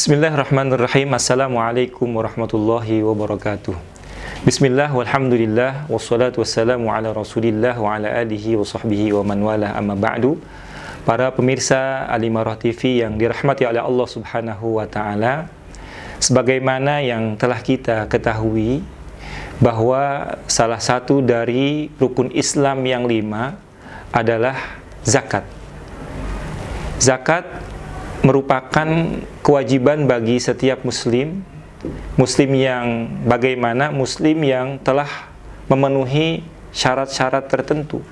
Bismillahirrahmanirrahim. Assalamualaikum warahmatullahi wabarakatuh. Bismillah, walhamdulillah, wassalatu wassalamu ala rasulillah wa ala alihi wa sahbihi wa man wala, amma ba'du. Para pemirsa Al-Imarah TV yang dirahmati oleh Allah subhanahu wa ta'ala, sebagaimana yang telah kita ketahui bahwa salah satu dari rukun Islam yang 5 adalah zakat. Zakat merupakan kewajiban bagi setiap muslim yang bagaimana muslim yang telah memenuhi syarat-syarat tertentu.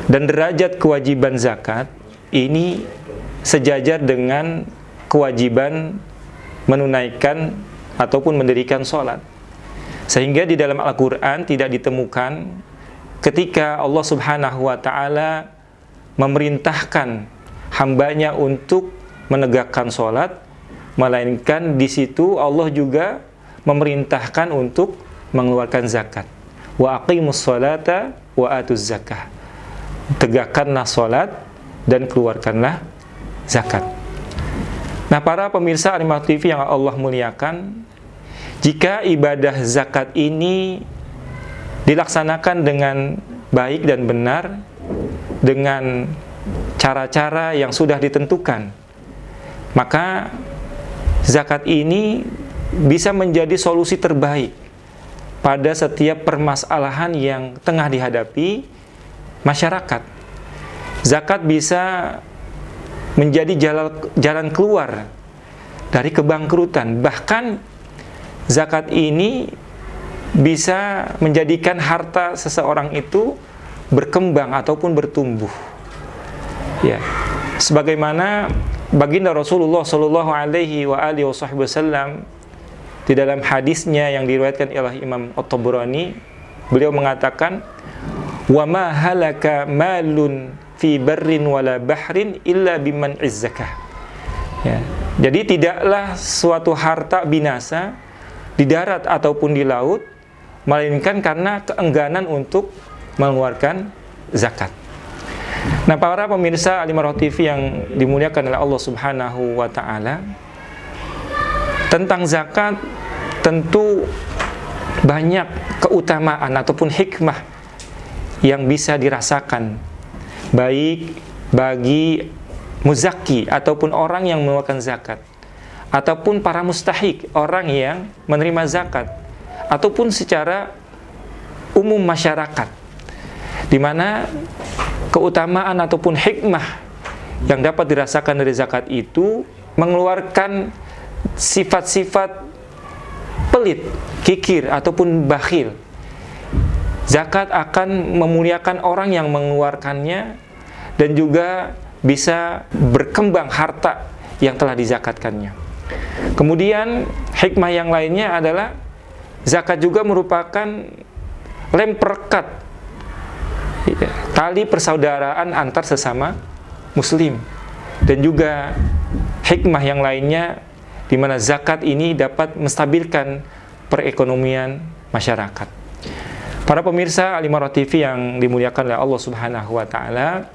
Dan derajat kewajiban zakat ini sejajar dengan kewajiban menunaikan ataupun mendirikan sholat. Sehingga di dalam Al-Quran tidak ditemukan ketika Allah subhanahu wa ta'ala memerintahkan hambanya untuk menegakkan sholat, melainkan di situ Allah juga memerintahkan untuk mengeluarkan zakat. Wa aqimus sholata wa atuz zakah. Tegakkanlah sholat dan keluarkanlah zakat. Nah, para pemirsa Al-Imarah TV yang Allah muliakan, jika ibadah zakat ini dilaksanakan dengan baik dan benar, dengan cara-cara yang sudah ditentukan, maka zakat ini bisa menjadi solusi terbaik pada setiap permasalahan yang tengah dihadapi masyarakat. Zakat bisa menjadi jalan keluar dari kebangkrutan. Bahkan zakat ini bisa menjadikan harta seseorang itu berkembang ataupun bertumbuh. Ya, sebagaimana baginda Rasulullah Shallallahu Alaihi Wasallam di dalam hadisnya yang diriwayatkan oleh Imam At-Tabrani, beliau mengatakan, wa ma halaka malun fi barrin wala bahrin illa biman izzakah. Ya, jadi tidaklah suatu harta binasa di darat ataupun di laut melainkan karena keengganan untuk mengeluarkan zakat. Nah, para pemirsa Al-Imarah TV yang dimuliakan oleh Allah subhanahu wa ta'ala, tentang zakat tentu banyak keutamaan ataupun hikmah yang bisa dirasakan baik bagi muzaki ataupun orang yang mengeluarkan zakat, ataupun para mustahik, orang yang menerima zakat, ataupun secara umum masyarakat, di mana keutamaan ataupun hikmah yang dapat dirasakan dari zakat itu mengeluarkan sifat-sifat pelit, kikir, ataupun bakhil. Zakat akan memuliakan orang yang mengeluarkannya dan juga bisa berkembang harta yang telah dizakatkannya. Kemudian hikmah yang lainnya adalah zakat juga merupakan lem perekat tali persaudaraan antar sesama muslim, dan juga hikmah yang lainnya di mana zakat ini dapat menstabilkan perekonomian masyarakat. Para pemirsa Al-Imarah TV yang dimuliakan oleh Allah subhanahu wa ta'ala,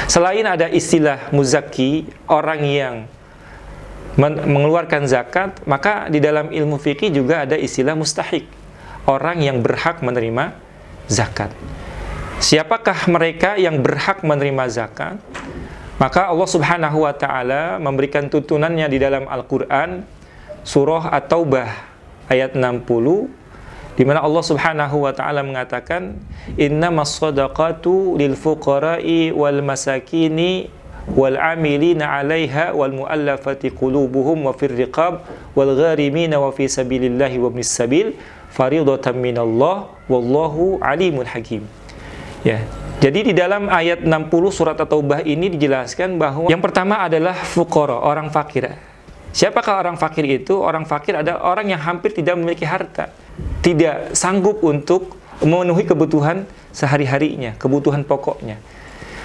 selain ada istilah muzaki, orang yang mengeluarkan zakat, maka di dalam ilmu fikih juga ada istilah mustahik, orang yang berhak menerima zakat. Siapakah mereka yang berhak menerima zakat? Maka Allah subhanahu wa ta'ala memberikan tuntunannya di dalam Al-Quran, surah At-Taubah ayat 60, di mana Allah subhanahu wa ta'ala mengatakan, innamas shadaqatu lil fuqara'i wal masakini wal amilina 'alaiha wal mu'allafati qulubuhum wa fir riqab wal gharimina wa fi sabilillahi wa ibnis sabil faridatan minallah wallahu alimul hakim. Ya, jadi di dalam ayat 60 surat At-Taubah ini dijelaskan bahwa yang pertama adalah fuqara, orang fakir. Siapakah orang fakir itu? Orang fakir adalah orang yang hampir tidak memiliki harta, tidak sanggup untuk memenuhi kebutuhan sehari-harinya, kebutuhan pokoknya.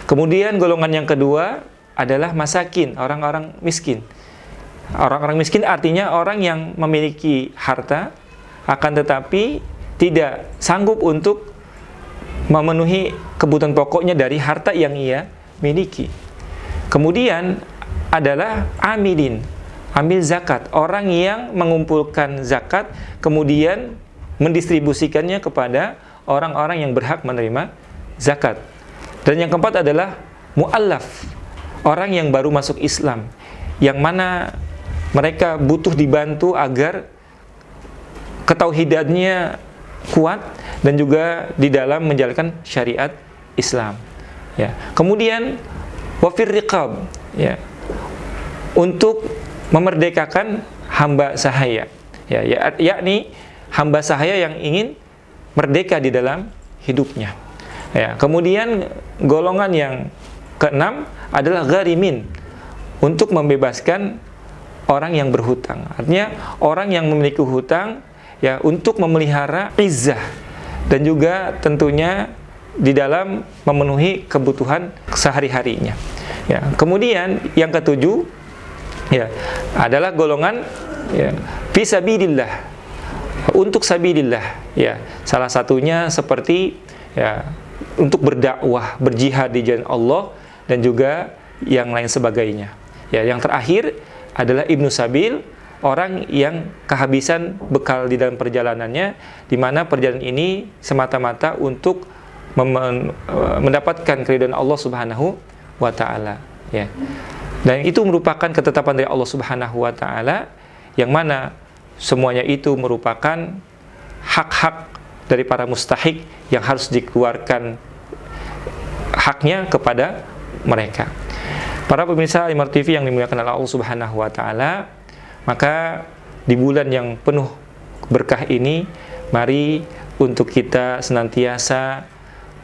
Kemudian golongan yang kedua adalah masakin, orang-orang miskin. Orang-orang miskin artinya orang yang memiliki harta, akan tetapi tidak sanggup untuk memenuhi kebutuhan pokoknya dari harta yang ia miliki. Kemudian adalah amilin, amil zakat, orang yang mengumpulkan zakat kemudian mendistribusikannya kepada orang-orang yang berhak menerima zakat. Dan yang keempat adalah mu'allaf, orang yang baru masuk Islam, yang mana mereka butuh dibantu agar ketauhidannya kuat dan juga di dalam menjalankan syariat Islam. Ya. Kemudian wafir riqab, ya, untuk memerdekakan hamba sahaya, ya, yakni hamba sahaya yang ingin merdeka di dalam hidupnya. Ya. Kemudian golongan yang keenam adalah gharimin, untuk membebaskan orang yang berhutang. Artinya orang yang memiliki hutang, ya, untuk memelihara izzah dan juga tentunya di dalam memenuhi kebutuhan sehari-harinya. Ya, kemudian yang ketujuh, ya, adalah golongan, ya, fi sabilillah, untuk sabilillah, ya. Salah satunya seperti, ya, untuk berdakwah, berjihad di jalan Allah dan juga yang lain sebagainya. Ya, yang terakhir adalah ibnu sabil, orang yang kehabisan bekal di dalam perjalanannya, di mana perjalanan ini semata-mata untuk mendapatkan keridhaan Allah Subhanahu wa taala, ya. Dan itu merupakan ketetapan dari Allah Subhanahu wa taala, yang mana semuanya itu merupakan hak-hak dari para mustahik yang harus dikeluarkan haknya kepada mereka. Para pemirsa Imar TV yang dimuliakan oleh Allah Subhanahu wa taala, maka di bulan yang penuh berkah ini, mari untuk kita senantiasa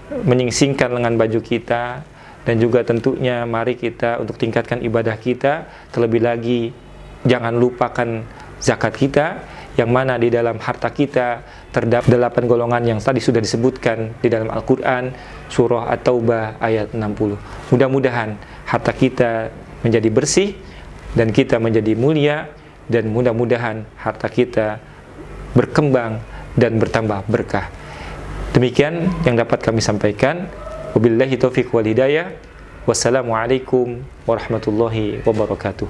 menyingsingkan lengan baju kita, dan juga tentunya mari kita untuk tingkatkan ibadah kita. Terlebih lagi jangan lupakan zakat kita, yang mana di dalam harta kita terdapat 8 golongan yang tadi sudah disebutkan di dalam Al-Quran, surah At-Taubah ayat 60. Mudah-mudahan harta kita menjadi bersih dan kita menjadi mulia, dan mudah-mudahan harta kita berkembang dan bertambah berkah. Demikian yang dapat kami sampaikan. Wabillahi taufiq wal hidayah. Wassalamualaikum warahmatullahi wabarakatuh.